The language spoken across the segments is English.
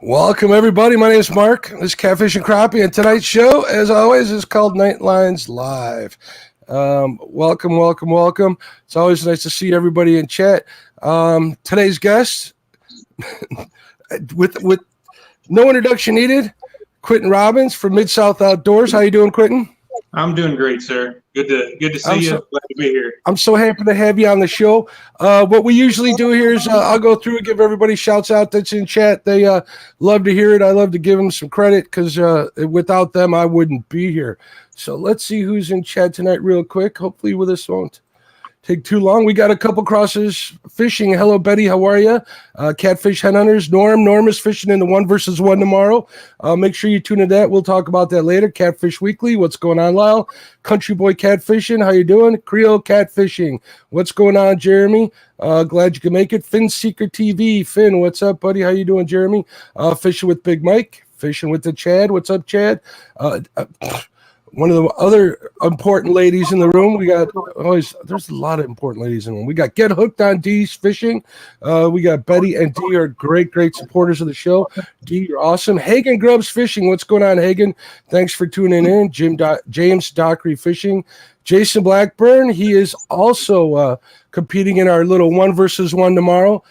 Welcome, everybody. My name is Mark. This is Catfish and Crappie, and tonight's show, as always, is called Nightlines Live. Welcome. It's always nice to see everybody in chat. Today's guest, with no introduction needed, Quinton Robbins from Mid-South Outdoors. How you doing, Quinton? I'm doing great, sir. Good to see you. Glad to be here. I'm so happy to have you on the show. What we usually do here is I'll go through and give everybody shouts out that's in chat. They love to hear it. I love to give them some credit because without them, I wouldn't be here. So let's see who's in chat tonight real quick. Hopefully this won't take too long. We got a couple crosses fishing. Hello, Betty. How are you? Catfish Headhunters. Norm is fishing in the 1v1 tomorrow. Make sure you tune in to that. We'll talk about that later. Catfish Weekly. What's going on, Lyle? Country Boy Catfishing. How you doing? Creole Catfishing. What's going on, Jeremy? Glad you can make it. Finn Seeker TV. Finn, what's up, buddy? How you doing, Jeremy? Fishing with Big Mike. Fishing with the Chad. What's up, Chad? One of the other important ladies in the room. We got there's a lot of important ladies in the room. We got Get Hooked on D's Fishing. We got Betty and D are great supporters of the show. D, you're awesome. Hagen Grubbs Fishing. What's going on, Hagen? Thanks for tuning in. James Dockery Fishing. Jason Blackburn. He is also competing in our little 1v1 tomorrow.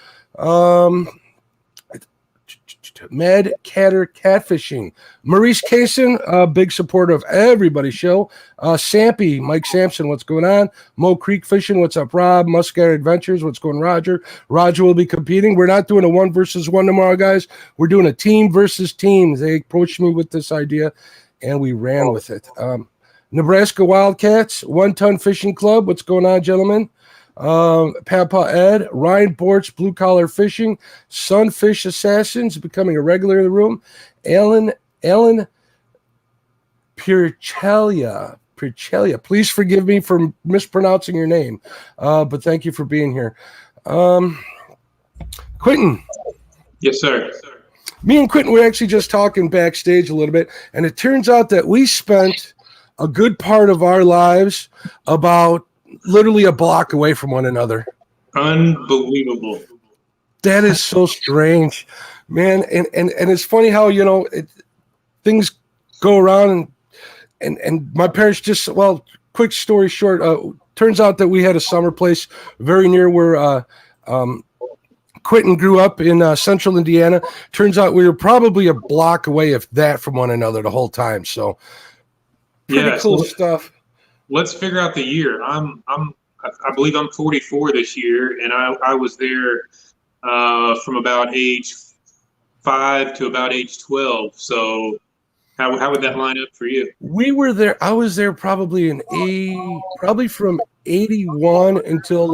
Mad Catter Catfishing. Maurice Kaysen, a big supporter of everybody's show. Sampy, Mike Sampson, what's going on? Mo Creek Fishing, what's up, Rob? Muscat Adventures, what's going on, Roger? Roger will be competing. We're not doing a 1v1 tomorrow, guys. We're doing a team versus team. They approached me with this idea, and we ran with it. Nebraska Wildcats, 1 Ton Fishing Club, what's going on, gentlemen? Papa Ed, Ryan Bortz, Blue Collar Fishing, Sunfish Assassins, becoming a regular in the room. Alan Pirchelia. Please forgive me for mispronouncing your name, but thank you for being here. Quinton. Yes, sir. Me and Quinton were actually just talking backstage a little bit, and it turns out that we spent a good part of our lives about literally a block away from one another. Unbelievable. That is so strange, man. And it's funny how, things go around and my parents just, quick story short, turns out that we had a summer place very near where Quinton grew up in central Indiana. Turns out we were probably a block away, if that, from one another the whole time. So pretty cool stuff. Let's figure out the year. I believe I'm 44 this year, and I was there from about age 5 to about age 12. So how would that line up for you? We were there. I was there probably probably from 81 until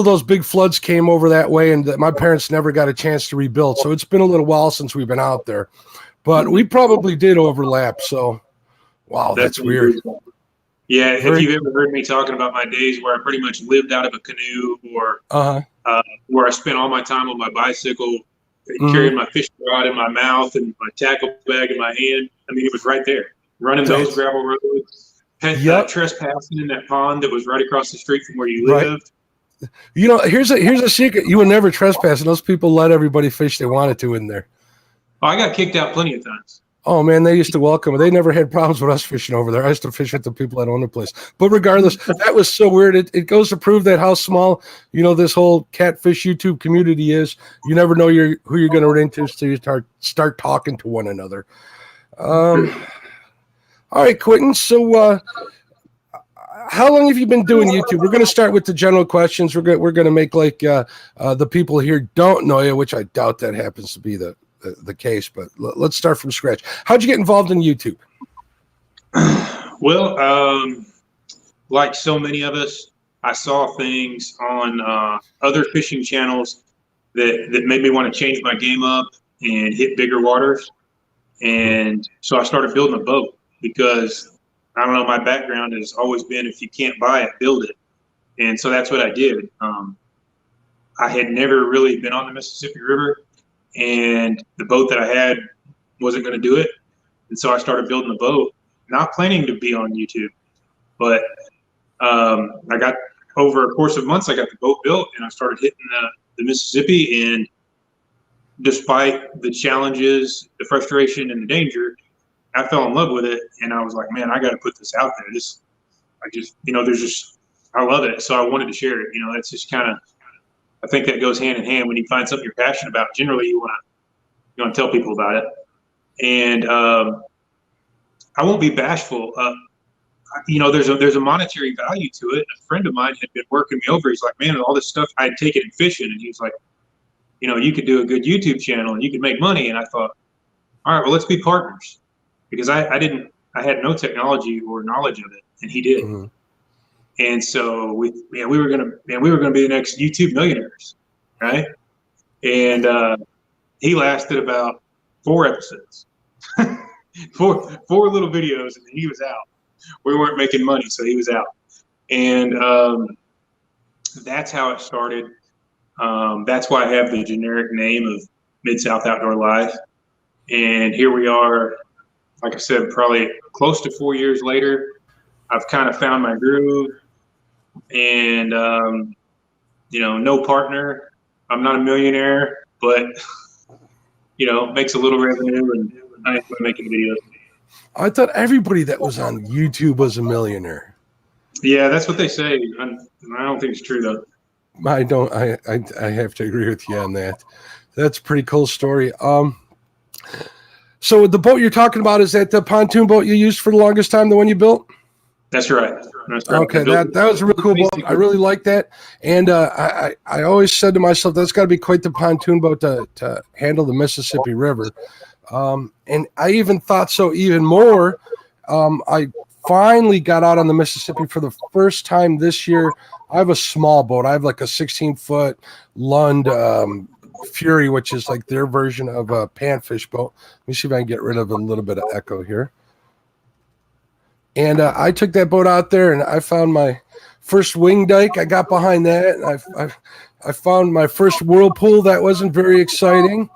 those big floods came over that way, and my parents never got a chance to rebuild. So it's been a little while since we've been out there, but we probably did overlap. So. Wow, that's weird. Yeah, if you've ever heard me talking about my days where I pretty much lived out of a canoe or where I spent all my time on my bicycle, carrying my fishing rod in my mouth and my tackle bag in my hand, I mean, it was right there. Running those gravel roads, trespassing in that pond that was right across the street from where you lived. Here's a secret. You would never trespass, and those people let everybody fish they wanted to in there. Oh, I got kicked out plenty of times. Oh, man, they used to welcome it. They never had problems with us fishing over there. I used to fish with the people that own the place. But regardless, that was so weird. It goes to prove that how small, this whole catfish YouTube community is. You never know who you're going to run into until you start talking to one another. All right, Quinton. So how long have you been doing YouTube? We're going to start with the general questions. We're going to make like the people here don't know you, which I doubt that happens to be the case, but let's start from scratch. How'd you get involved in YouTube? Well, like so many of us, I saw things on other fishing channels that made me want to change my game up and hit bigger waters. And so I started building a boat because, I don't know, my background has always been, if you can't buy it, build it. And so that's what I did. I had never really been on the Mississippi River, and the boat that I had wasn't going to do it. And so I started building the boat, not planning to be on YouTube. But I got, over a course of months, I got the boat built, and I started hitting the Mississippi, and despite the challenges, the frustration, and the danger, I fell in love with it, and I was like, man, I got to put this out there. I love it, so I wanted to share it. That's just kind of, I think that goes hand in hand. When you find something you're passionate about, generally you want to tell people about it. And I won't be bashful. There's a monetary value to it. A friend of mine had been working me over. He's like, man, all this stuff I had taken in fishing, and he was like, you could do a good YouTube channel and you could make money. And I thought, all right, well, let's be partners, because I had no technology or knowledge of it, and he did. Mm-hmm. And so we were gonna be the next YouTube millionaires, right? And he lasted about 4 episodes, four little videos, and he was out. We weren't making money, so he was out. And that's how it started. That's why I have the generic name of Mid-South Outdoor Life. And here we are, like I said, probably close to 4 years later. I've kind of found my groove, and no partner. I'm not a millionaire, but makes a little revenue, and I enjoy making videos. I thought everybody that was on YouTube was a millionaire. Yeah, that's what they say. I don't think it's true though. I don't. I have to agree with you on that. That's a pretty cool story. So the boat you're talking about, is that the pontoon boat you used for the longest time, the one you built? That's right. Okay, that was a really cool boat. I really like that. And I always said to myself, that's got to be quite the pontoon boat to handle the Mississippi River. And I even thought so even more. I finally got out on the Mississippi for the first time this year. I have a small boat. I have like a 16-foot Lund Fury, which is like their version of a panfish boat. Let me see if I can get rid of a little bit of echo here. And I took that boat out there, and I found my first wing dike. I got behind that, and I found my first whirlpool. That wasn't very exciting.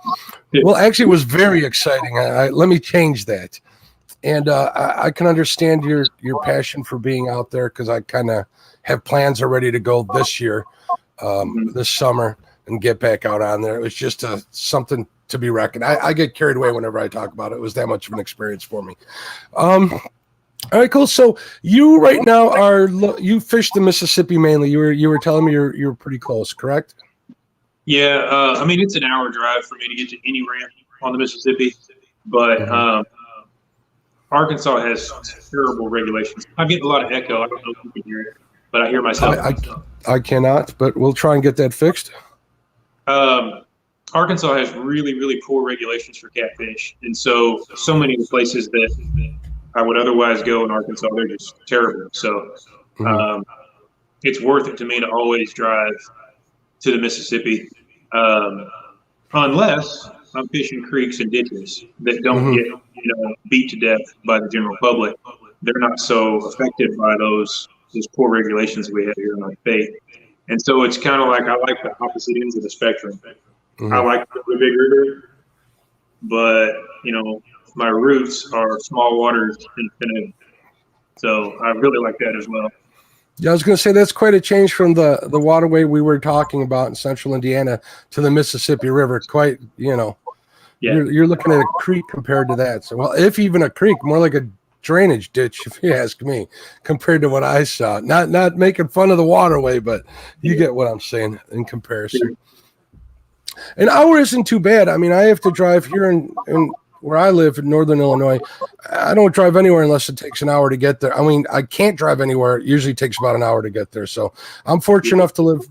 Well, actually, it was very exciting. Let me change that. And I can understand your passion for being out there, because I kind of have plans already to go this year, this summer, and get back out on there. It was just something to be reckoned. I get carried away whenever I talk about it. It was that much of an experience for me. All right, cool. So you right now you fish the Mississippi mainly. You were telling me you're pretty close, correct? Yeah, it's an hour drive for me to get to any ramp on the Mississippi, but Arkansas has terrible regulations. I get a lot of echo. I don't know if you can hear it, but I hear myself. I cannot, but we'll try and get that fixed. Arkansas has really, really poor regulations for catfish, and so many of the places that I would otherwise go in Arkansas, they're just terrible. So it's worth it to me to always drive to the Mississippi, unless I'm fishing creeks and ditches that don't get beat to death by the general public. They're not so affected by those poor regulations we have here in our state. And so it's kind of like, I like the opposite ends of the spectrum. I like the big river, but my roots are small waters in canoe. So I really like that as well. Yeah, I was going to say that's quite a change from the waterway we were talking about in central Indiana to the Mississippi River. Quite, Yeah. You're looking at a creek compared to that. So, well, if even a creek, more like a drainage ditch, if you ask me, compared to what I saw. Not making fun of the waterway, but you get what I'm saying in comparison. An hour isn't too bad. I mean, I have to drive here in where I live in northern Illinois. I don't drive anywhere unless it takes an hour to get there. I mean, I can't drive anywhere. It usually takes about an hour to get there. So I'm fortunate enough to live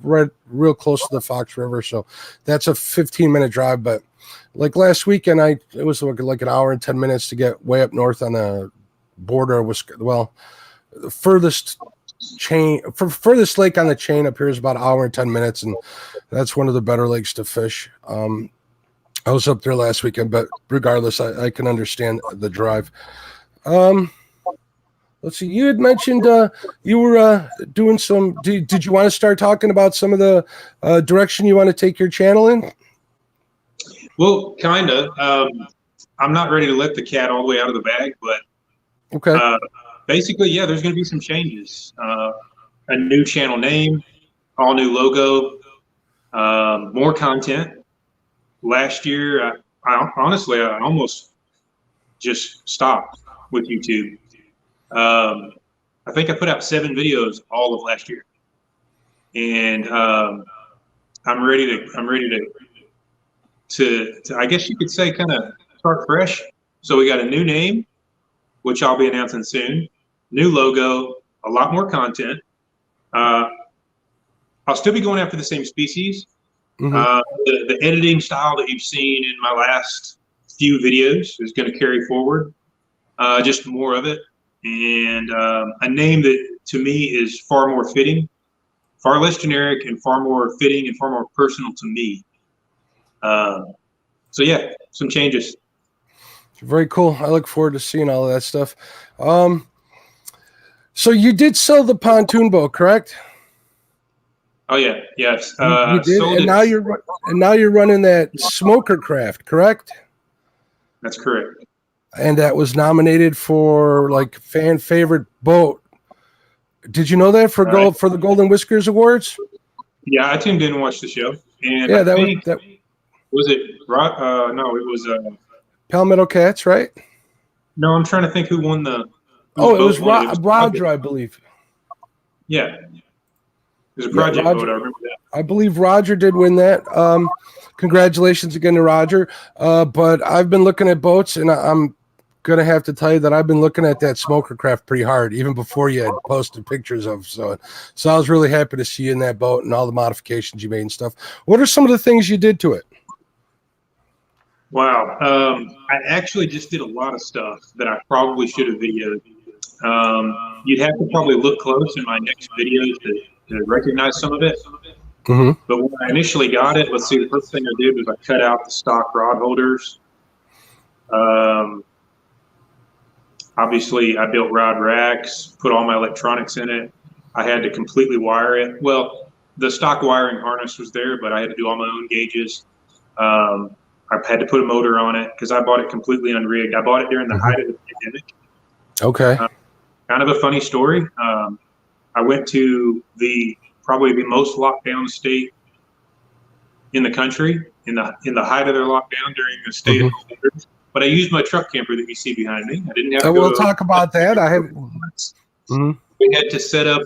real close to the Fox River. So that's a 15-minute drive. But like last weekend, it was like an hour and 10 minutes to get way up north on the border. The furthest lake on the chain up here is about an hour and 10 minutes. And that's one of the better lakes to fish. I was up there last weekend, but regardless, I can understand the drive. Let's see. You had mentioned you were doing some. Did you want to start talking about some of the direction you want to take your channel in? Well, kind of. I'm not ready to let the cat all the way out of the bag, but okay. Basically, yeah, there's going to be some changes. A new channel name, all new logo, more content. last year, I honestly, I almost just stopped with YouTube. I think I put out 7 videos all of last year, and I'm ready to I guess you could say kind of start fresh. So we got a new name, which I'll be announcing soon. New logo, a lot more content. I'll still be going after the same species. Mm-hmm. The editing style that you've seen in my last few videos is going to carry forward. Just more of it, and a name that to me is far more fitting, far less generic, and far more fitting and far more personal to me. So yeah, some changes. Very cool. I look forward to seeing all of that stuff. So you did sell the pontoon boat, correct? Oh yeah, yes. You did, and now you're running that smoker craft, correct? That's correct. And that was nominated for like fan favorite boat. Did you know that for the Golden Whiskers Awards? Yeah, I tuned in and watched the show, and yeah, was it. No, it was Palmetto Cats, right? No, I'm trying to think who won the. It was Roger, I believe. Yeah. There's a project boat. I remember that. I believe Roger did win that. Congratulations again to Roger. But I've been looking at boats, and I'm going to have to tell you that I've been looking at that smoker craft pretty hard, even before you had posted pictures of. So I was really happy to see you in that boat and all the modifications you made and stuff. What are some of the things you did to it? Wow. I actually just did a lot of stuff that I probably should have videoed. You'd have to probably look close in my next videos to recognize some of it. Mm-hmm. But when I initially got it, let's see, the first thing I did was I cut out the stock rod holders. Obviously, I built rod racks, put all my electronics in it. I had to completely wire it. Well, the stock wiring harness was there, but I had to do all my own gauges. I had to put a motor on it because I bought it completely unrigged. I bought it during the height of the pandemic. Okay. Kind of a funny story. I went to probably the most locked down state in the country in the height of their lockdown during the state of orders. But I used my truck camper that you see behind me. I didn't have to we'll talk about that. We had to set up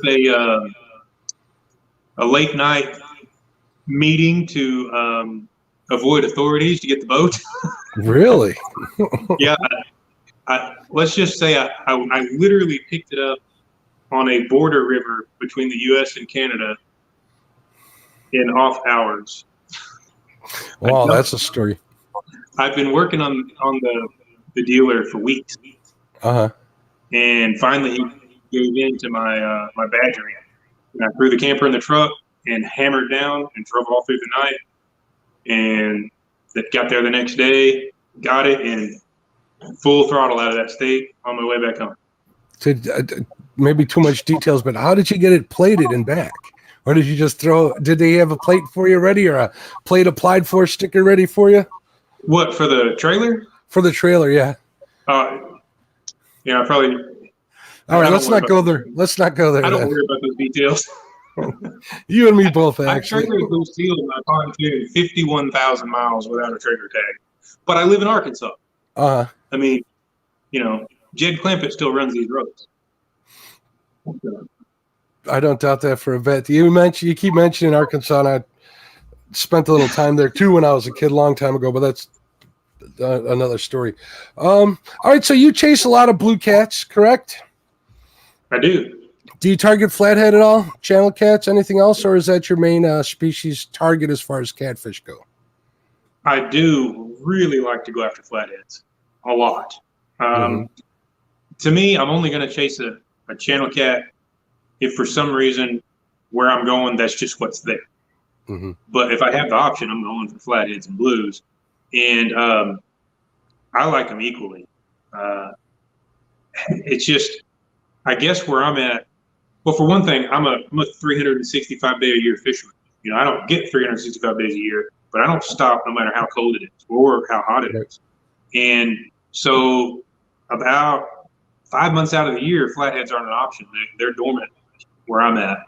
a late night meeting to avoid authorities to get the boat. Really? Yeah. Let's just say I literally picked it up on a border river between the U.S. and Canada in off hours. Wow, that's a story. I've been working on the dealer for weeks. Uh-huh. And finally he gave in to my badgering. And I threw the camper in the truck and hammered down and drove all through the night. And got there the next day, got it, and full throttle out of that state on my way back home. Maybe too much details, but how did you get it plated and back? Or did you just did they have a plate for you ready, or a plate applied for sticker ready for you? What, for the trailer? For the trailer, yeah. Yeah, probably. All right, let's not go there. I don't worry about those details. You and me both, actually. I trailered those sealed in my pontoon 51,000 miles without a trailer tag. But I live in Arkansas. I mean, Jed Clampett still runs these roads. I don't doubt that for a bit. You keep mentioning Arkansas, and I spent a little time there too when I was a kid, a long time ago. But that's another story. All right, so you chase a lot of blue cats, correct? I do. Do you target flathead at all? Channel cats, anything else, or is that your main species target as far as catfish go? I do really like to go after flatheads a lot. To me, I'm only going to chase a channel cat if for some reason where I'm going, that's just what's there. But if I have the option, I'm going for flatheads and blues. And I like them equally. It's just, I guess where I'm at, well, for one thing, I'm a 365 day a year fisherman. I don't get 365 days a year, but I don't stop no matter how cold it is or how hot it is. And so about 5 months out of the year, flatheads aren't an option. They're dormant where I'm at,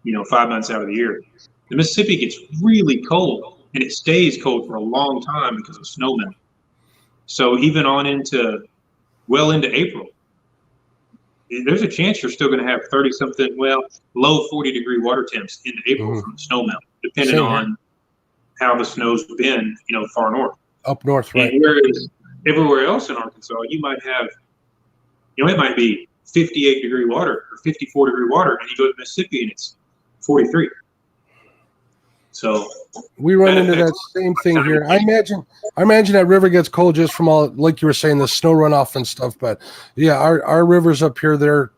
5 months out of the year. The Mississippi gets really cold, and it stays cold for a long time because of snow melt. So even on into April, there's a chance you're still going to have 30-something, low 40-degree water temps into April from the snow melt, depending on how the snow's been, far north. Up north, right? And whereas everywhere else in Arkansas, you might have, it might be 58-degree water or 54-degree water, and you go to Mississippi and it's 43. So we run into that same thing here. I imagine that river gets cold just from all, like you were saying, the snow runoff and stuff. But yeah, our rivers up here, they're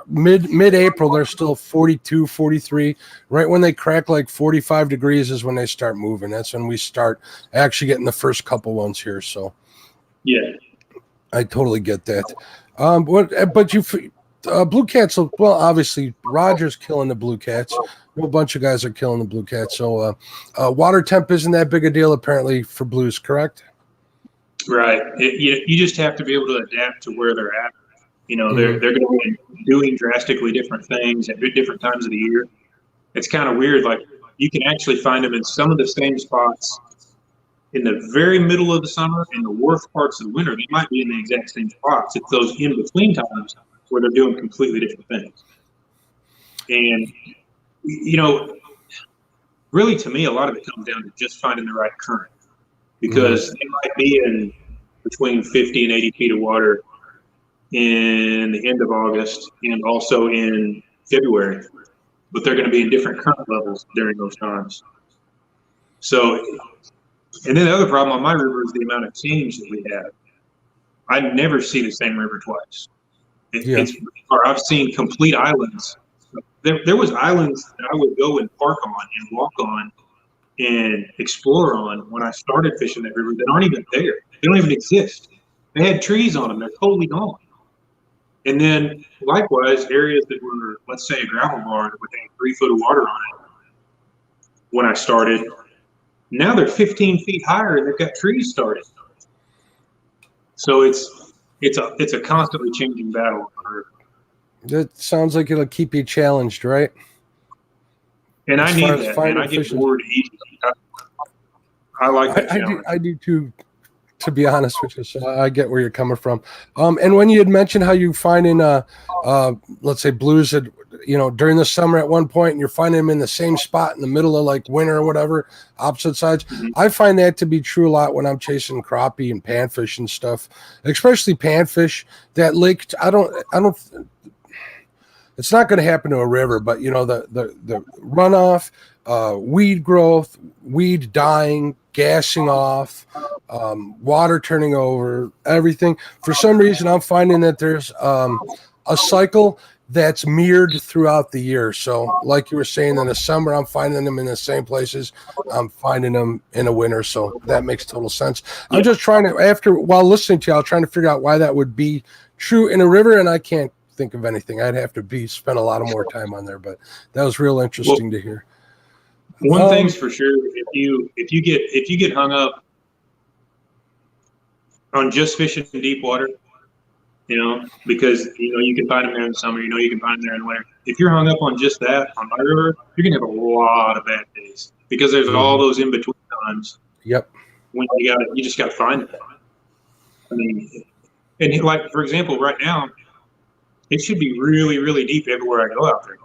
mid-April, they're still 42, 43. Right when they crack like 45 degrees is when they start moving. That's when we start actually getting the first couple ones here. So yeah, I totally get that. But you Blue Cats, well, obviously Roger's killing the Blue Cats. A bunch of guys are killing the Blue Cats. So water temp isn't that big a deal apparently for blues, correct? Right. You just have to be able to adapt to where they're at. They're going to be doing drastically different things at different times of the year. It's kind of weird. Like you can actually find them in some of the same spots in the very middle of the summer and the worst parts of the winter. They might be in the exact same spots. It's those in between times where they're doing completely different things. And really to me, a lot of it comes down to just finding the right current, because they might be in between 50 and 80 feet of water in the end of August and also in February, but they're going to be in different current levels during those times. So, and then the other problem on my river is the amount of change that we have. I never see the same river twice. Or I've seen complete islands. There was islands that I would go and park on and walk on and explore on when I started fishing that river that aren't even there. They don't even exist. They had trees on them. They're totally gone. And then likewise, areas that were, let's say, a gravel bar that would have 3 foot of water on it when I started, now they're 15 feet higher and they've got trees started. So it's a constantly changing battle. That sounds like it'll keep you challenged, right? And I need that, and I get bored easily. I like that challenge. I do too, to be honest with you. So I get where you're coming from. And when you had mentioned how you finding, let's say blues that, during the summer at one point, and you're finding them in the same spot in the middle of like winter or whatever, opposite sides. I find that to be true a lot when I'm chasing crappie and panfish and stuff, especially panfish. That lake, I don't. It's not going to happen to a river, but the runoff, weed growth, weed dying, gassing off, water turning over, everything. For some reason, I'm finding that there's a cycle that's mirrored throughout the year. So like you were saying, in the summer, I'm finding them in the same places. I'm finding them in the winter. So that makes total sense. Yeah. I'm just trying to, while listening to you, I'm trying to figure out why that would be true in a river, and I can't think of anything. I'd have to spend a lot of more time on there, but that was real interesting to hear. One thing's for sure, if you get hung up on just fishing in deep water, because you can find them there in the summer, you can find them there in the winter. If you're hung up on just that on my river, you're gonna have a lot of bad days because there's all those in between times. Yep. When you just got to find it. I mean, and like for example, right now, it should be really, really deep everywhere I go out there.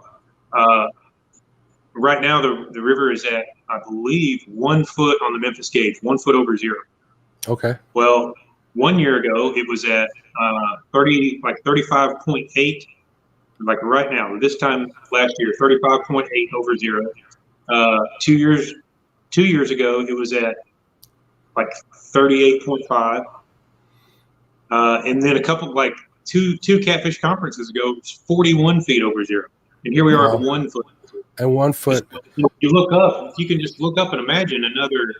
Right now, the river is at, I believe, 1 foot on the Memphis gauge, 1 foot over zero. Okay. Well, 1 year ago, it was at 35.8. Like right now, this time last year, 35.8 over zero. 2 years ago, it was at like 38.5. And then a couple two Catfish conferences ago, it was 41 feet over zero. And here we are at 1 foot. And 1 foot. You look up, if you can just look up and imagine another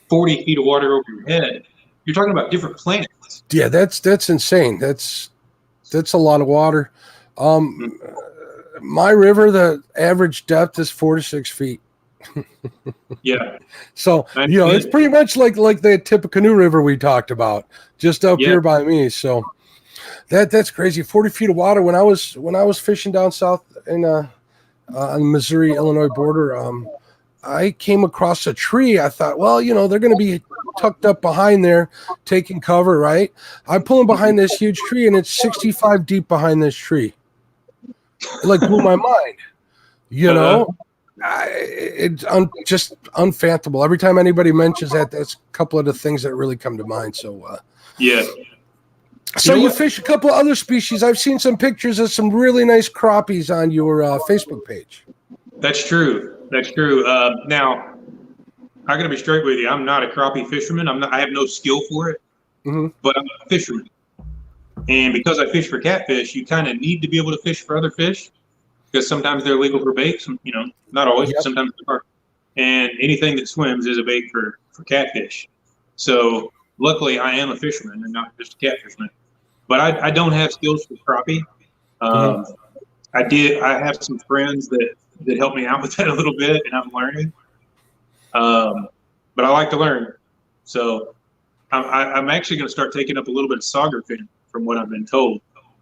40 feet of water over your head, you're talking about different planets. Yeah, that's insane. That's a lot of water. My river, the average depth is 4 to 6 feet. Yeah. So, it's pretty much like the Tippecanoe River we talked about, just up here by me. So that's crazy. 40 feet of water. When I was fishing down south in on the Missouri-Illinois border, I came across a tree. I thought, well, they're going to be tucked up behind there, taking cover, right? I'm pulling behind this huge tree, and it's 65 deep behind this tree. It like blew my mind, It's just unfathomable. Every time anybody mentions that, that's a couple of the things that really come to mind. So, yeah. So you fish a couple of other species. I've seen some pictures of some really nice crappies on your Facebook page. That's true. Now, I got to be straight with you. I'm not a crappie fisherman. I have no skill for it, but I'm a fisherman. And because I fish for catfish, you kind of need to be able to fish for other fish because sometimes they're legal for bait. Not always, but sometimes they are. And anything that swims is a bait for catfish. So luckily, I am a fisherman and not just a catfisherman. But I don't have skills for crappie. I have some friends that help me out with that a little bit, and I'm learning. But I like to learn. So I'm actually going to start taking up a little bit of sauger fishing from what I've been told.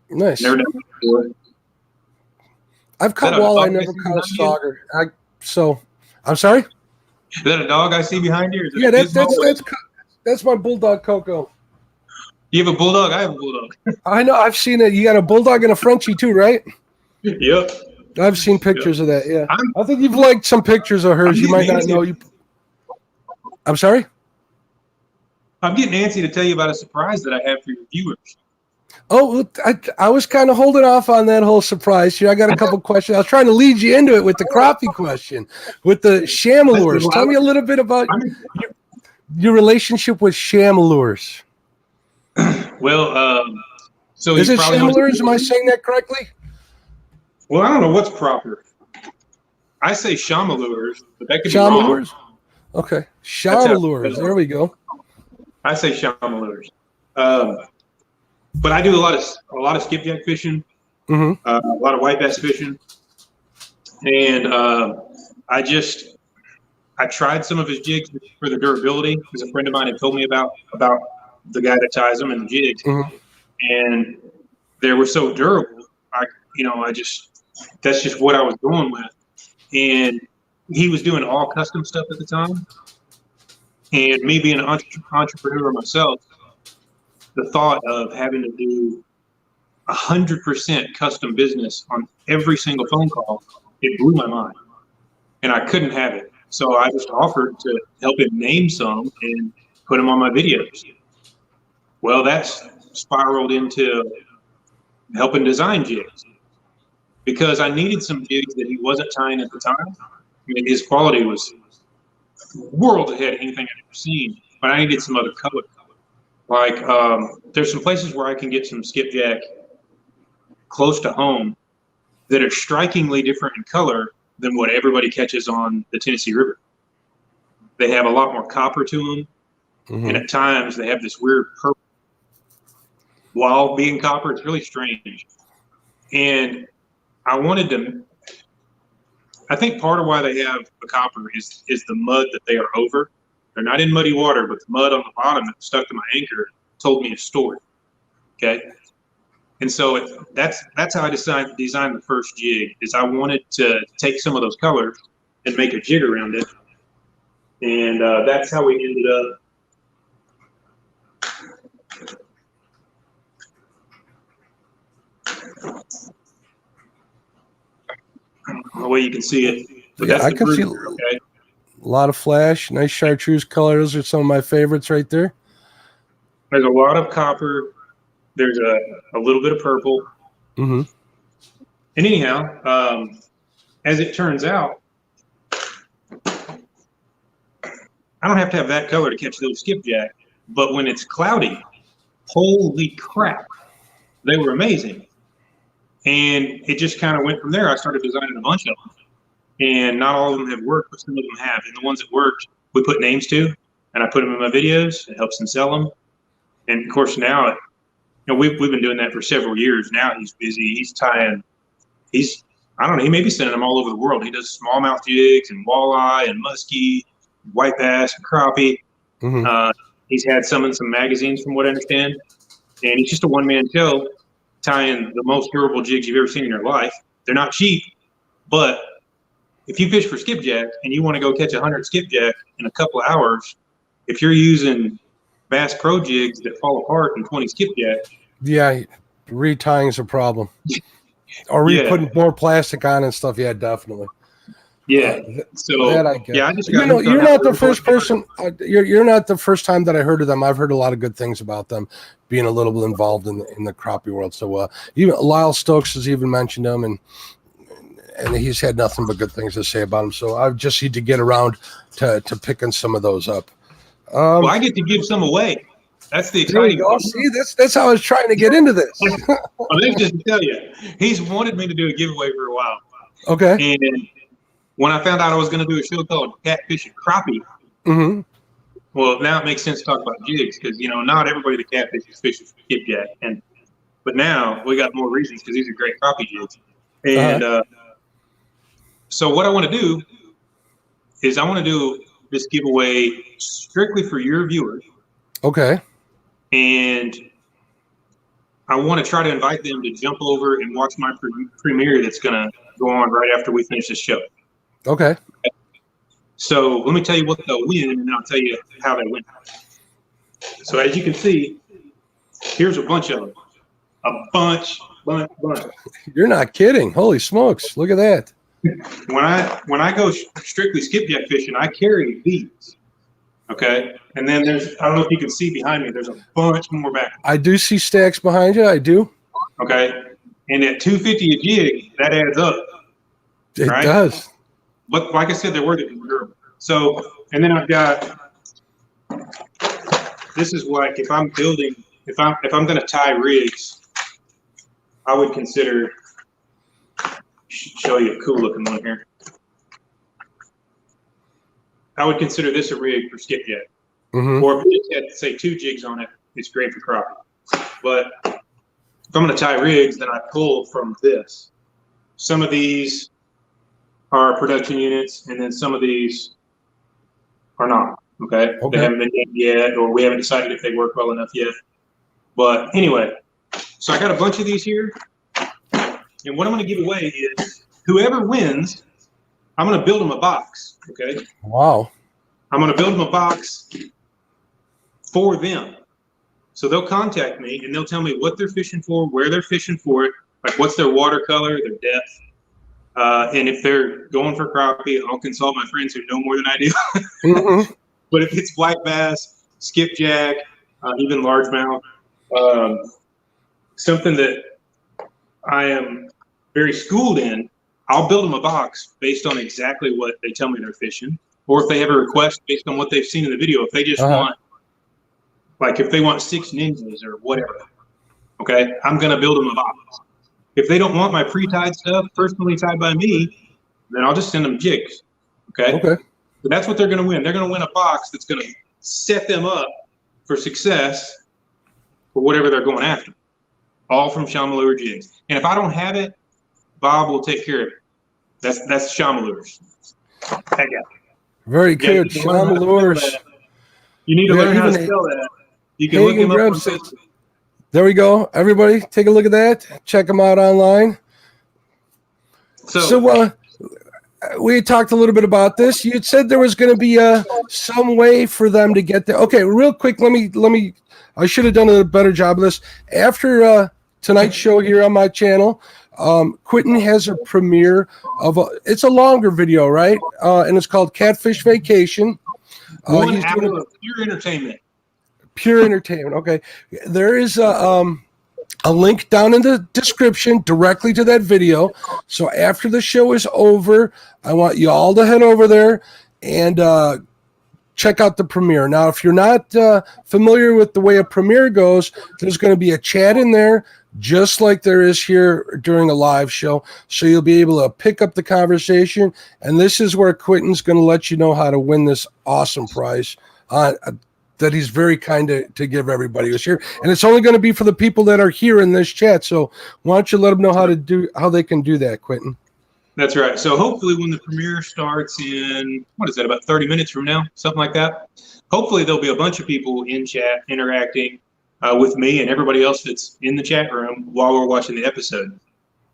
Nice. Never done it before. I've caught walleye, never caught a sauger. I'm sorry? Is that a dog I see behind you? Yeah, that's my bulldog, Coco. You have a bulldog? I have a bulldog. I know. I've seen it. You got a bulldog and a Frenchie too, right? Yep. I've seen pictures of that. Yeah. I think you've liked some pictures of hers. You might not know. I'm sorry? I'm getting antsy to tell you about a surprise that I have for your viewers. Oh, I was kind of holding off on that whole surprise here. I got a couple questions. I was trying to lead you into it with the crappie question, with the shamalures. Tell me a little bit about your relationship with shamalures. Well, so is it shamalures? Am I saying that correctly? Well, I don't know what's proper. I say shamalures, but that could be wrong. Okay, shamalures. There we go. I say shamalures. But I do a lot of skipjack fishing, a lot of white bass fishing, and I tried some of his jigs for the durability because a friend of mine had told me about the guy that ties them and the jigs, and they were so durable. That's just what I was going with, and he was doing all custom stuff at the time, and me being an entrepreneur myself. The thought of having to do 100% custom business on every single phone call, it blew my mind. And I couldn't have it. So I just offered to help him name some and put them on my videos. Well, that's spiraled into helping design jigs because I needed some jigs that he wasn't tying at the time. I mean, his quality was worlds ahead of anything I'd ever seen, but I needed some other color. Like there's some places where I can get some skipjack close to home that are strikingly different in color than what everybody catches on the Tennessee River. They have a lot more copper to them, and at times they have this weird purple. While being copper, it's really strange. And I think part of why they have the copper is the mud that they are over. They're not in muddy water, but the mud on the bottom that stuck to my anchor told me a story. Okay. And so that's how I designed the first jig is I wanted to take some of those colors and make a jig around it. And that's how we ended up. The way you can see it. But yeah, I can see okay? A lot of flash, nice chartreuse color. Those are some of my favorites right there. There's a lot of copper. There's a little bit of purple. And anyhow, as it turns out, I don't have to have that color to catch those skipjack. But when it's cloudy, holy crap, they were amazing. And it just kind of went from there. I started designing a bunch of them. And not all of them have worked, but some of them have. And the ones that worked, we put names to, and I put them in my videos. It helps them sell them. And of course, now, we've been doing that for several years. Now he's busy. He's tying. I don't know. He may be sending them all over the world. He does smallmouth jigs and walleye and muskie, white bass and crappie. He's had some in some magazines, from what I understand. And he's just a one-man show, tying the most durable jigs you've ever seen in your life. They're not cheap, but if you fish for skipjack and you want to go catch 100 skipjack in a couple of hours, if you're using Bass Pro jigs that fall apart in 20 skipjack, yeah, retying is a problem. Or putting more plastic on and stuff. Yeah, definitely. Yeah. So that I get. Yeah, I just got you're not the first person. You're not the first time that I heard of them. I've heard a lot of good things about them being a little bit involved in the crappie world. So even Lyle Stokes has even mentioned them, and he's had nothing but good things to say about them. So I just need to get around to picking some of those up. Well, I get to give some away. That's the exciting part. See, that's how I was trying to get into this. Well, let me just tell you, he's wanted me to do a giveaway for a while. Okay. And when I found out I was going to do a show called Catfish and Crappie, well, now it makes sense to talk about jigs because, not everybody that catfishes fishes for skipjack. But now we got more reasons because these are great crappie jigs. And so what I want to do is I want to do this giveaway strictly for your viewers. Okay. And I want to try to invite them to jump over and watch my premiere that's going to go on right after we finish this show. Okay. So let me tell you what they'll win, and then I'll tell you how they win. So as you can see, here's a bunch of them. A bunch. You're not kidding. Holy smokes. Look at that. When I go strictly skipjack fishing, I carry these. Okay. And then I don't know if you can see behind me, there's a bunch more back. I do see stacks behind you. I do. Okay. And at $250 a jig, that adds up. It does. But like I said, they're worth it. So, and then I've got, this is like if I'm going to tie rigs, I would consider, show you a cool looking one here. I would consider this a rig for skipjack. Or if you had, say, 2 jigs on it, it's great for crappie. But if I'm going to tie rigs, then I pull from this. Some of these are production units, and then some of these are not. Okay? They haven't been named yet, or we haven't decided if they work well enough yet. But anyway, so I got a bunch of these here, and what I'm going to give away is whoever wins, I'm going to build them a box. Okay? Wow. I'm going to build them a box for them. So they'll contact me and they'll tell me what they're fishing for, where they're fishing for it, like what's their watercolor, their depth. And if they're going for crappie, I'll consult my friends who know more than I do. But if it's black bass, skipjack, even largemouth, something that I am very schooled in, I'll build them a box based on exactly what they tell me they're fishing. Or if they have a request based on what they've seen in the video, if they just want, like if they want 6 ninjas or whatever, okay, I'm going to build them a box. If they don't want my pre-tied stuff personally tied by me, then I'll just send them jigs, okay? So that's what they're going to win. They're going to win a box that's going to set them up for success for whatever they're going after, all from Shama Lure Jigs. And if I don't have it, Bob will take care of it. That's Shama Lures. Heck yeah. Very good. Shama Lures. You need to learn how to spell that. You can look him up on Facebook. There we go. Everybody, take a look at that. Check them out online. So we talked a little bit about this. You said there was going to be some way for them to get there. Okay, real quick, let me. I should have done a better job of this. After tonight's show here on my channel, Quinton has a premiere of it's a longer video, right? And it's called Catfish Vacation. 1 hour of pure entertainment. Pure entertainment. Okay. There is a link down in the description directly to that video. So after the show is over, I want you all to head over there and check out the premiere. Now, if you're not familiar with the way a premiere goes, there's going to be a chat in there just like there is here during a live show. So you'll be able to pick up the conversation. And this is where Quinton's going to let you know how to win this awesome prize that he's very kind to give everybody who's here. And it's only going to be for the people that are here in this chat. So why don't you let them know how they can do that, Quinton? That's right. So hopefully when the premiere starts in, what is that, about 30 minutes from now, something like that, hopefully there'll be a bunch of people in chat interacting with me and everybody else that's in the chat room while we're watching the episode.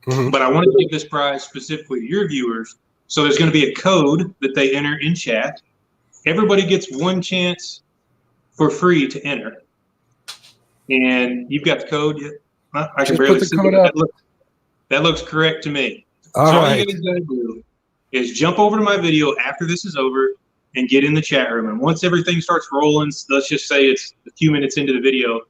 But I want to give this prize specifically to your viewers So there's going to be a code that they enter in chat. Everybody gets one chance for free to enter. And you've got the code yet? I can barely see it. That looks correct to me. All right. you guys got to do is jump over to my video after this is over and get in the chat room. And once everything starts rolling, let's just say it's a few minutes into the video,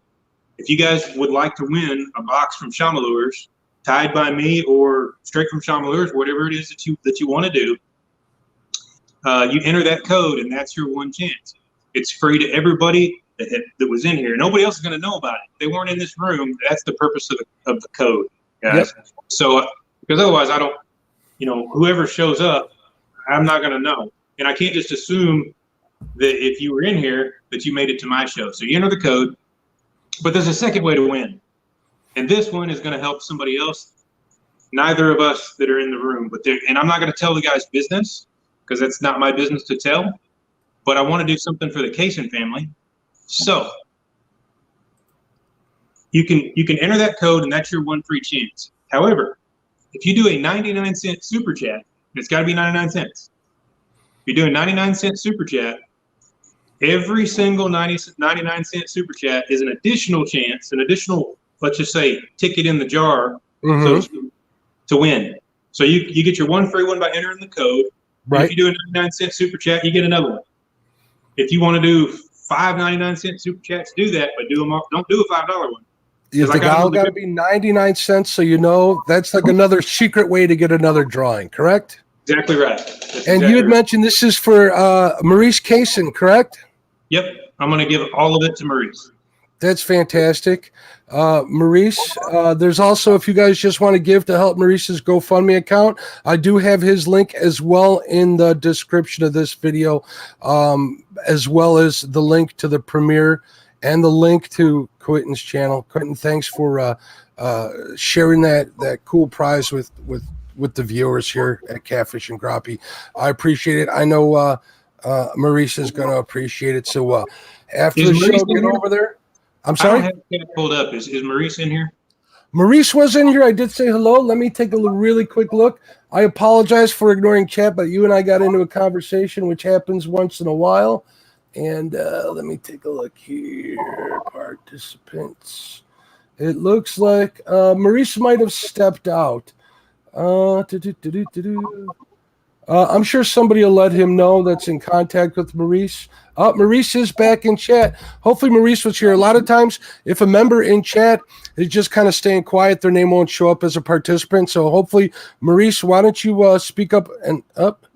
if you guys would like to win a box from Shamalures, tied by me or straight from Shamalures, whatever it is that you want to do, you enter that code and that's your one chance. It's free to everybody that was in here. Nobody else is going to know about it. They weren't in this room. That's the purpose of the code, guys. Yep. So, because otherwise I don't, whoever shows up, I'm not going to know. And I can't just assume that if you were in here that you made it to my show. So you enter the code, but there's a second way to win. And this one is going to help somebody else, neither of us that are in the room. And I'm not going to tell the guy's business because that's not my business to tell. But I want to do something for the Kaysen family. So you can enter that code, and that's your one free chance. However, if you do a 99-cent super chat, it's got to be 99 cents. If you do a 99-cent super chat, every single 99-cent super chat is an additional chance, an additional, let's just say, ticket in the jar to win. So you get your one free one by entering the code. Right. If you do a 99-cent super chat, you get another one. If you want to do 5 99-cent super chats, do that, but don't do a $5 one. Is the guy got to be 99 cents, so that's like another secret way to get another drawing, correct? Exactly right. And you had mentioned this is for Maurice Kaysen, correct? Yep. I'm going to give all of it to Maurice. That's fantastic. Maurice, there's also, if you guys just want to give to help Maurice's GoFundMe account, I do have his link as well in the description of this video, as well as the link to the premiere and the link to Quinton's channel. Quinton, thanks for sharing that cool prize with the viewers here at Catfish and Crappie. I appreciate it. I know Maurice is going to appreciate it. So after the show, get over there. I'm sorry? I don't have it pulled up. Is Maurice in here? Maurice was in here. I did say hello. Let me take a really quick look. I apologize for ignoring chat, but you and I got into a conversation, which happens once in a while. And let me take a look here. Participants. It looks like Maurice might have stepped out. I'm sure somebody will let him know that's in contact with Maurice. Maurice is back in chat. Hopefully Maurice was here. A lot of times, if a member in chat is just kind of staying quiet, their name won't show up as a participant. So hopefully, Maurice, why don't you speak up and up?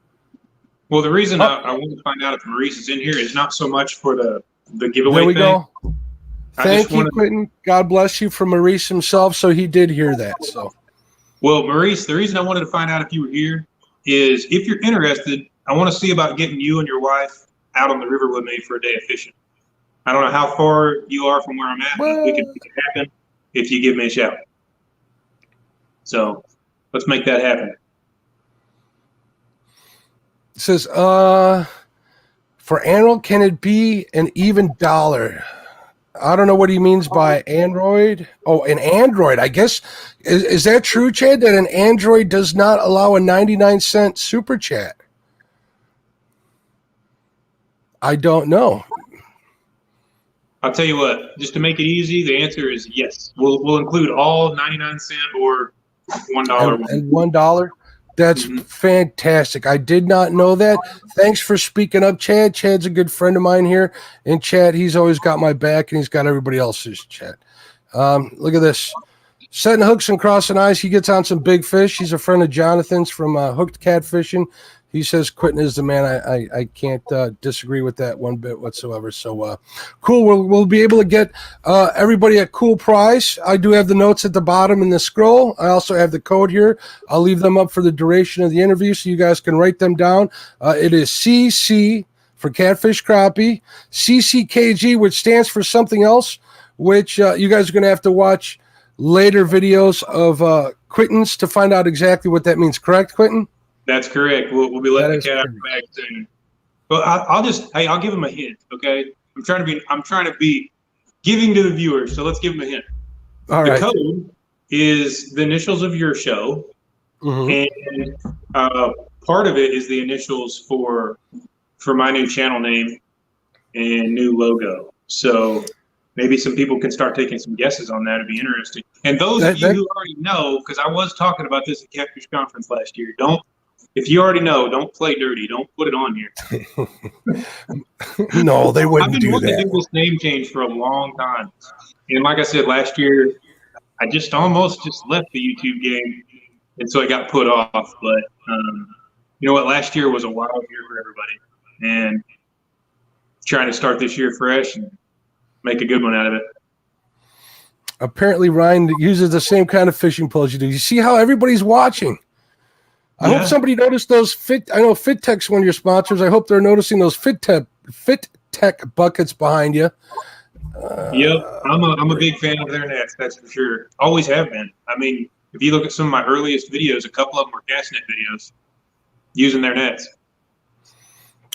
Well, the reason I want to find out if Maurice is in here is not so much for the giveaway there we thing. Go. Thank you, Quinton. God bless you for Maurice himself. So he did hear that. So, well, Maurice, the reason I wanted to find out if you were here is if you're interested, I want to see about getting you and your wife out on the river with me for a day of fishing. I don't know how far you are from where I'm at, but we can make it happen if you give me a shout. So let's make that happen. It says, for Android, can it be an even dollar? I don't know what he means by Android. Oh, an Android. I guess, is that true, Chad, that an Android does not allow a 99-cent super chat? I don't know. I'll tell you what, just to make it easy, the answer is yes. We'll include all 99-cent or $1 and $1. That's fantastic. I did not know that. Thanks for speaking up, Chad. Chad's a good friend of mine here. And Chad, he's always got my back, and he's got everybody else's, Chad. Look at this. Setting hooks and crossing eyes. He gets on some big fish. He's a friend of Jonathan's from Hooked Catfishing. He says Quinton is the man. I can't disagree with that one bit whatsoever. So cool. We'll be able to get everybody a cool prize. I do have the notes at the bottom in the scroll. I also have the code here. I'll leave them up for the duration of the interview so you guys can write them down. It is CC for Catfish Crappie, CCKG, which stands for something else, which you guys are going to have to watch later videos of Quinton's to find out exactly what that means. Correct, Quinton? That's correct. We'll be letting the cat out of the bag soon. But I'll give him a hint. Okay, I'm trying to be giving to the viewers. So let's give him a hint. All right. The code is the initials of your show, and part of it is the initials for my new channel name and new logo. So maybe some people can start taking some guesses on that. It'd be interesting. And those of you who already know, because I was talking about this at Catfish Conference last year, if you already know, don't play dirty. Don't put it on here. No, they wouldn't do that. I've been wanting to do this name change for a long time. And like I said, last year, I just almost left the YouTube game. And so it got put off. But you know what? Last year was a wild year for everybody. And trying to start this year fresh and make a good one out of it. Apparently, Ryan uses the same kind of fishing poles you do. You see how everybody's watching. I hope somebody noticed those I know FitTech's one of your sponsors. I hope they're noticing those FitTech buckets behind you. Yep, I'm a big fan of their nets. That's for sure. Always have been. I mean, if you look at some of my earliest videos, a couple of them were cast net videos using their nets.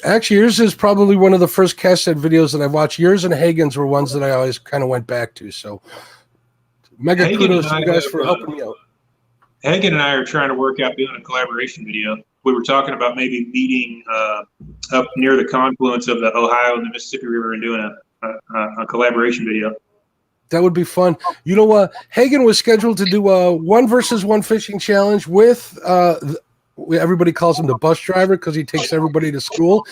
Actually, yours is probably one of the first cast net videos that I've watched. Yours and Hagen's were ones that I always kind of went back to. So, mega kudos to you guys for helping me out. Hagen and I are trying to work out doing a collaboration video. We were talking about maybe meeting up near the confluence of the Ohio and the Mississippi River and doing a collaboration video. That would be fun. You know what? Hagen was scheduled to do a 1-versus-1 fishing challenge with everybody calls him the bus driver because he takes everybody to school.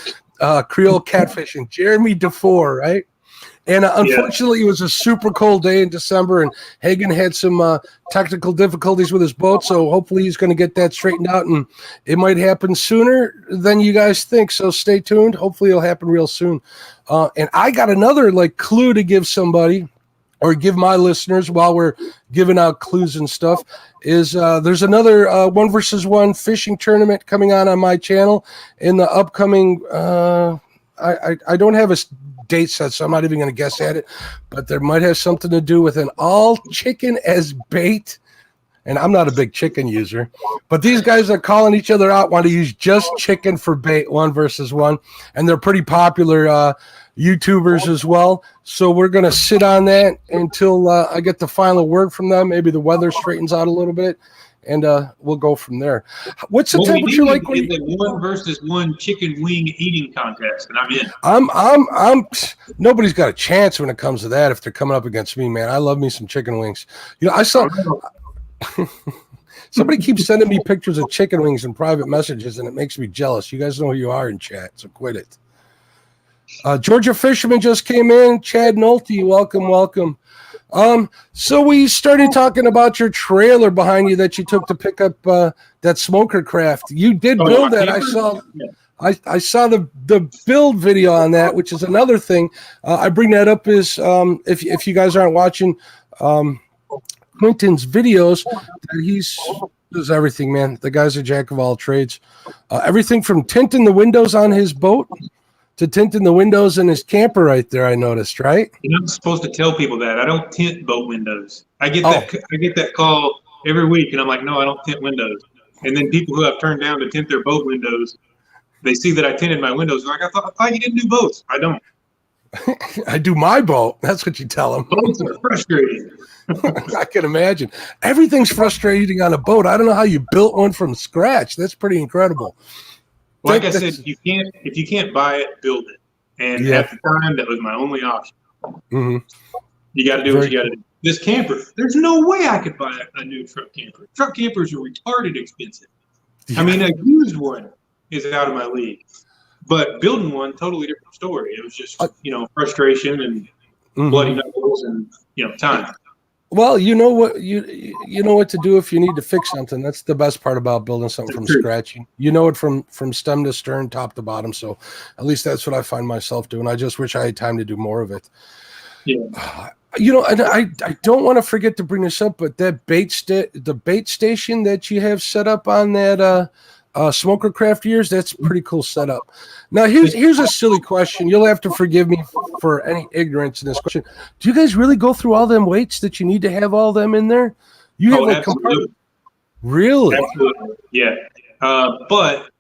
Creole Catfishing, Jeremy DeFore, right? And unfortunately, it was a super cold day in December, and Hagen had some technical difficulties with his boat, so hopefully he's going to get that straightened out, and it might happen sooner than you guys think, so stay tuned. Hopefully it'll happen real soon. And I got another clue to give somebody, or give my listeners while we're giving out clues and stuff, is there's another 1-versus-1 fishing tournament coming on my channel in the upcoming I don't have a date set, so I'm not even going to guess at it, but there might have something to do with an all chicken as bait. And I'm not a big chicken user, but these guys are calling each other out, want to use just chicken for bait, 1-versus-1. And they're pretty popular YouTubers as well. So we're going to sit on that until I get the final word from them. Maybe the weather straightens out a little bit, and we'll go from there. What's the temperature like? When you 1-versus-1 chicken wing eating contest, and I'm in. Nobody's got a chance when it comes to that if they're coming up against me, man. I love me some chicken wings. You know, I saw somebody keeps sending me pictures of chicken wings in private messages, and it makes me jealous. You guys know who you are in chat, so quit it. Georgia Fisherman just came in. Chad Nolte, welcome. So we started talking about your trailer behind you that you took to pick up that smoker craft. You did build that. I saw the build video on that, which is another thing. I bring that up is if you guys aren't watching Quinton's videos, he does everything, man. The guy's a jack of all trades. Everything from tinting the windows on his boat to tinting the windows in his camper right there, I noticed, right? You're not supposed to tell people that. I don't tint boat windows. I get that call every week, and I'm like, no, I don't tint windows. And then people who have turned down to tint their boat windows, they see that I tinted my windows. They're like, I thought you didn't do boats. I don't. I do my boat. That's what you tell them. Boats are frustrating. I can imagine. Everything's frustrating on a boat. I don't know how you built one from scratch. That's pretty incredible. Like I said, if you can't buy it, build it. And at the time, that was my only option. Mm-hmm. You got to do what you got to do. This camper, there's no way I could buy a new truck camper. Truck campers are retarded expensive. Yeah. I mean, a used one is out of my league. But building one, totally different story. It was just, frustration and bloody knuckles and, time. Well, you know what you know what to do if you need to fix something. That's the best part about building something from scratch. You know it from stem to stern, top to bottom. So at least that's what I find myself doing. I just wish I had time to do more of it. Yeah. And I don't want to forget to bring this up, but that the bait station that you have set up on that Smoker Craft Years, that's a pretty cool setup. Now, here's a silly question. You'll have to forgive me for any ignorance in this question. Do you guys really go through all them weights that you need to have all them in there? You have absolutely. Really? Absolutely. Yeah. But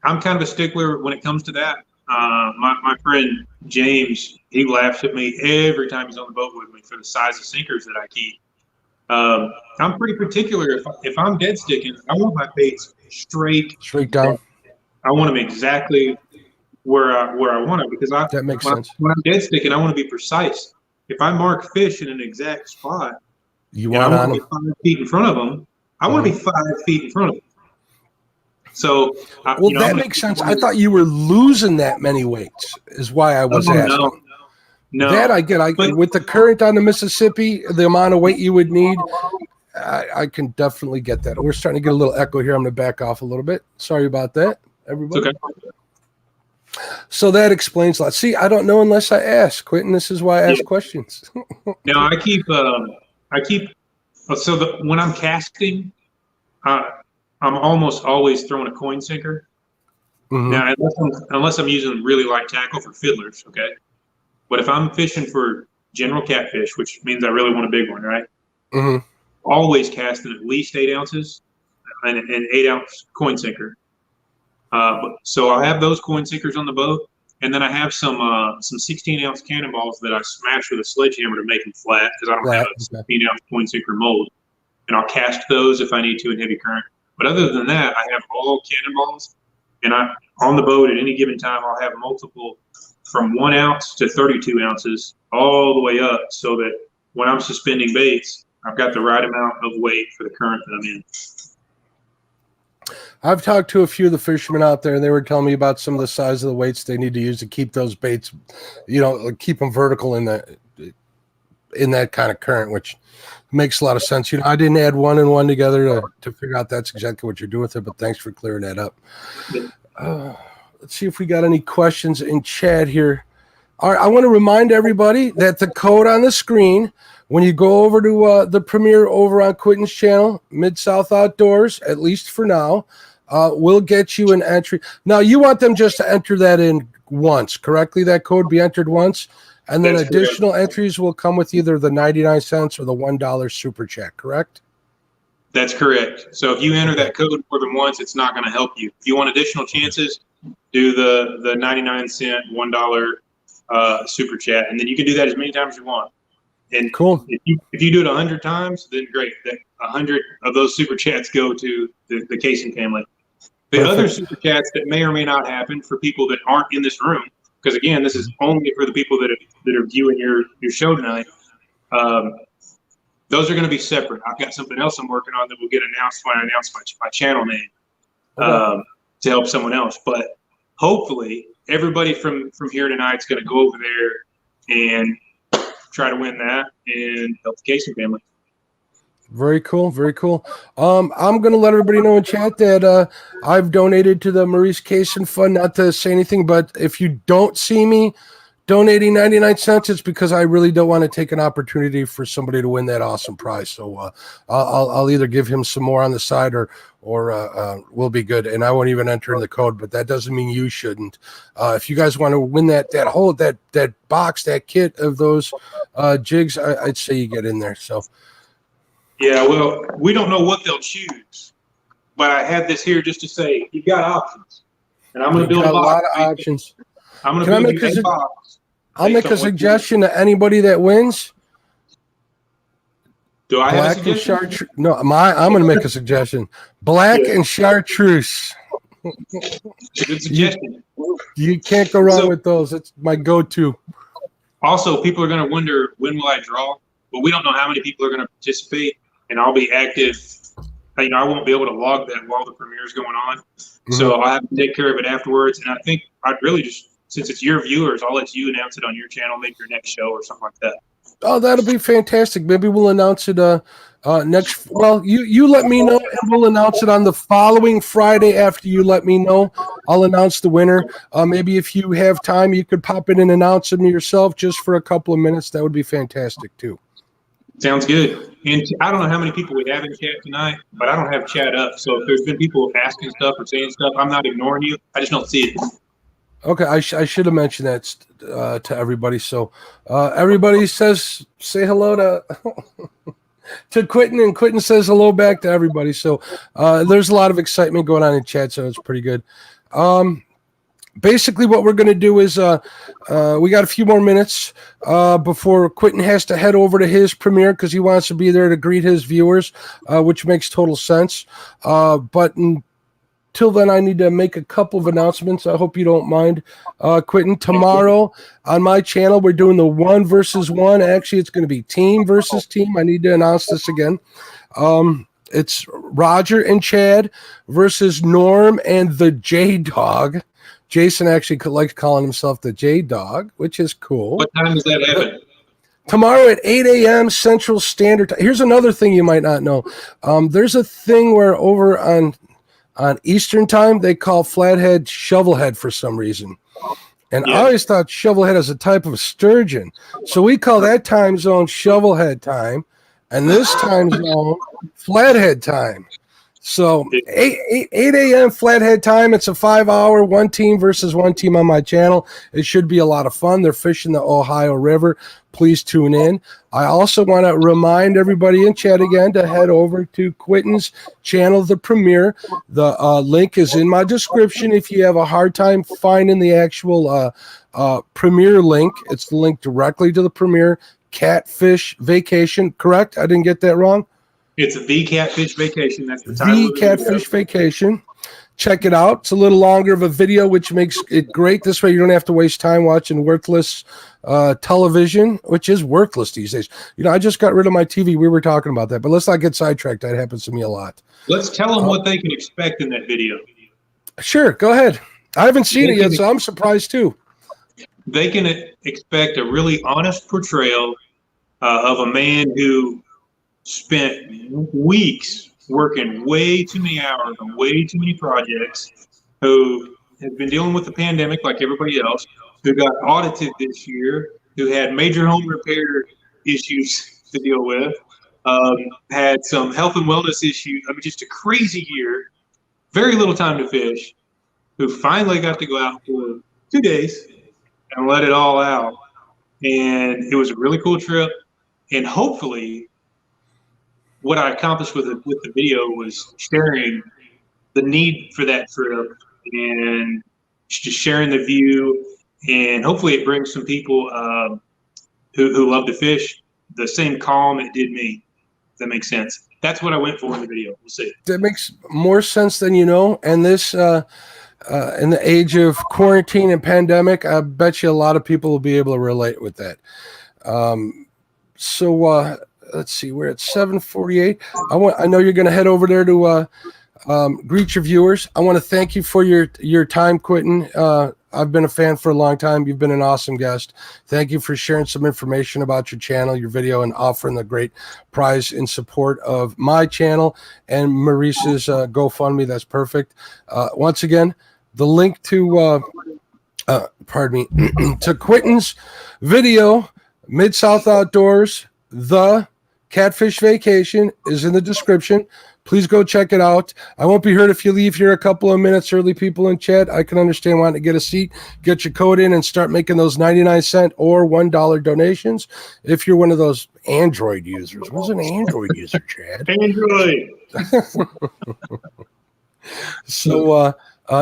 I'm kind of a stickler when it comes to that. My friend James, he laughs at me every time he's on the boat with me for the size of sinkers that I keep. I'm pretty particular. If I'm dead sticking, I want my baits straight down. I want them exactly where I want them, because That makes sense. When I'm dead sticking, I want to be precise. If I mark fish in an exact spot, You and I want want to be 5 feet in front of them, I want to be 5 feet in front of them. So, that makes sense. I thought you were losing that many weights, is why I was asking. No. That I get. With the current on the Mississippi, the amount of weight you would need, I can definitely get that. We're starting to get a little echo here. I'm going to back off a little bit. Sorry about that, everybody. It's okay. So that explains a lot. See, I don't know unless I ask, Quinton. This is why I ask questions. Now I keep. So when I'm casting, I'm almost always throwing a coin sinker. Mm-hmm. Now, unless I'm using really light tackle for fiddlers, okay. But if I'm fishing for general catfish, which means I really want a big one, right? Mm-hmm. Always casting at least 8 ounces and an 8-ounce coin sinker. So I have those coin sinkers on the boat, and then I have some 16-ounce cannonballs that I smash with a sledgehammer to make them flat, because I don't have a 16-ounce coin sinker mold. And I'll cast those if I need to in heavy current. But other than that, I have all cannonballs, and on the boat at any given time, I'll have multiple from 1 ounce to 32 ounces all the way up, so that when I'm suspending baits, I've got the right amount of weight for the current that I'm in. I've talked to a few of the fishermen out there, and they were telling me about some of the size of the weights they need to use to keep those baits, keep them vertical in that kind of current, which makes a lot of sense. I didn't add 1 and 1 together to figure out that's exactly what you're doing with it, but thanks for clearing that up. Let's see if we got any questions in chat here. All right, I want to remind everybody that the code on the screen, when you go over to the premiere over on Quinton's channel, Mid-South Outdoors, at least for now, will get you an entry. Now, you want them just to enter that in once, correctly? That code be entered once, and then additional entries will come with either the 99 cents or the $1 super chat, correct? That's correct. So if you enter that code more than once, it's not going to help you. If you want additional chances, do the 99 cent, $1 super chat, and then you can do that as many times as you want. And cool. If you do it 100 times, then great. 100 of those super chats go to the Casing family. The other super chats that may or may not happen for people that aren't in this room, because again, this is only for the people that are viewing your show tonight. Those are going to be separate. I've got something else I'm working on that will get announced when I announce my channel name to help someone else. But hopefully, everybody from here tonight is going to go over there and try to win that and help the Casing family. Very cool. Very cool. I'm going to let everybody know in chat that I've donated to the Maurice Casing Fund. Not to say anything, but if you don't see me donating 99 cents, it's because I really don't want to take an opportunity for somebody to win that awesome prize. So I'll either give him some more on the side or we'll be good. And I won't even enter in the code, but that doesn't mean you shouldn't. If you guys want to win that box, that kit of those jigs, I'd say you get in there. So. Yeah, well, we don't know what they'll choose, but I had this here just to say you've got options, and I'm going to build a lot of options. I'm going to build a box. I'll make a suggestion to anybody that wins. Do I have a suggestion? No, I'm going to make a suggestion. Black and chartreuse. Good suggestion. You can't go wrong with those. It's my go-to. Also, people are going to wonder, when will I draw? But we don't know how many people are going to participate, and I'll be active. I won't be able to log that while the premiere is going on. Mm-hmm. So I'll have to take care of it afterwards. And I think I'd really just, since it's your viewers, I'll let you announce it on your channel, make your next show or something like that. Oh, that'll be fantastic. Maybe we'll announce it next. Well, you let me know, and we'll announce it on the following Friday after you let me know. I'll announce the winner. Maybe if you have time, you could pop in and announce them yourself just for a couple of minutes. That would be fantastic, too. Sounds good. And I don't know how many people we have in chat tonight, but I don't have chat up. So if there's been people asking stuff or saying stuff, I'm not ignoring you. I just don't see it. Okay, I should have mentioned that to everybody. So everybody say hello to Quinton, and Quinton says hello back to everybody. So there's a lot of excitement going on in chat, so it's pretty good. Basically, what we're going to do is we got a few more minutes before Quinton has to head over to his premiere because he wants to be there to greet his viewers, which makes total sense. But in till then, I need to make a couple of announcements. I hope you don't mind, Quinton. Tomorrow on my channel, we're doing the 1 versus 1. Actually, it's going to be team versus team. I need to announce this again. It's Roger and Chad versus Norm and the J-Dog. Jason actually likes calling himself the J-Dog, which is cool. What time does that happen? Tomorrow at 8 a.m. Central Standard Time. Here's another thing you might not know. There's a thing where over on Eastern Time, they call Flathead Shovelhead for some reason. And I always thought Shovelhead is a type of sturgeon. So we call that time zone Shovelhead time. And this time zone, Flathead time. So 8 a.m. Flathead time. It's a 5-hour, 1 team versus 1 team on my channel. It should be a lot of fun. They're fishing the Ohio River. Please tune in. I also want to remind everybody in chat again to head over to Quinton's channel, The Premier. The link is in my description. If you have a hard time finding the actual Premier link, it's the link directly to the Premier Catfish Vacation. Correct? I didn't get that wrong. It's the Catfish Vacation. That's the title. The Catfish Vacation. Check it out. It's a little longer of a video, which makes it great. This way you don't have to waste time watching worthless television, which is worthless these days. You know, I just got rid of my TV. We were talking about that, but let's not get sidetracked. That happens to me a lot. Let's tell them what they can expect in that video. Sure, go ahead. I haven't seen it yet, so I'm surprised too. They can expect a really honest portrayal of a man who spent weeks working way too many hours on way too many projects, who has been dealing with the pandemic like everybody else, who got audited this year, who had major home repair issues to deal with, had some health and wellness issues. I mean, just a crazy year, very little time to fish, who finally got to go out for 2 days and let it all out. And it was a really cool trip. And hopefully what I accomplished with the video was sharing the need for that trip and just sharing the view. And hopefully it brings some people who love to fish the same calm it did me. If that makes sense. That's what I went for in the video. We'll see. That makes more sense than you know. And this, in the age of quarantine and pandemic, I bet you a lot of people will be able to relate with that. Let's see, we're at 7:48. I know you're going to head over there to greet your viewers. I want to thank you for your time, Quinton. I've been a fan for a long time. You've been an awesome guest. Thank you for sharing some information about your channel, your video, and offering the great prize in support of my channel and Maurice's GoFundMe. That's perfect. Once again, the link to to Quinton's video, Mid-South Outdoors, the Catfish Vacation, is in the description. Please go check it out. I won't be hurt if you leave here a couple of minutes early, people in chat. I can understand wanting to get a seat, get your code in, and start making those 99-cent or $1 donations. If you're one of those Android users. What's an Android user, Chad? Android. So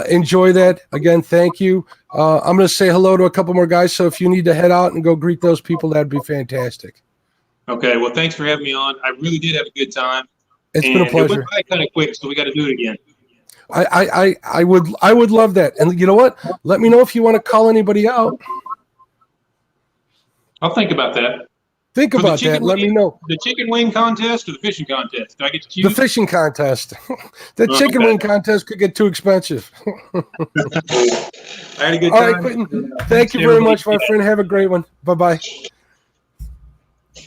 enjoy that. Again, thank you. I'm going to say hello to a couple more guys, so if you need to head out and go greet those people, that'd be fantastic. Okay, well, thanks for having me on. I really did have a good time. It's been a pleasure. It went by kind of quick, so we got to do it again. I would love that. And you know what? Let me know if you want to call anybody out. I'll think about that. Think about that. Let me know. The chicken wing contest or the fishing contest? Do I get to choose? The fishing contest. The chicken wing contest could get too expensive. I had a good time. All right, Quinton. Thank you very much, my friend. Have a great one. Bye-bye.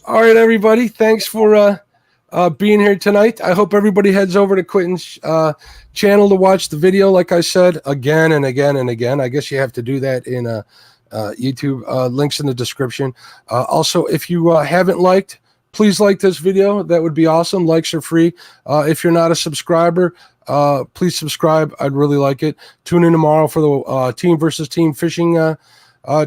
All right, everybody. Thanks for being here tonight. I hope everybody heads over to Quinton's channel to watch the video. Like I said, again and again and again. I guess you have to do that in YouTube. Links in the description. Also, if you haven't liked, please like this video. That would be awesome. Likes are free. If you're not a subscriber, please subscribe. I'd really like it. Tune in tomorrow for the team versus team fishing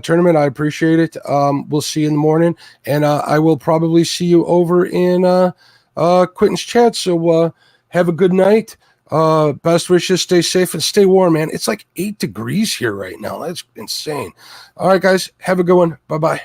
tournament. I appreciate it. We'll see you in the morning, and I will probably see you over in Quinton's chat. So have a good night. Best wishes. Stay safe and stay warm, man. It's like 8 degrees here right now. That's insane. All right, guys. Have a good one. Bye-bye.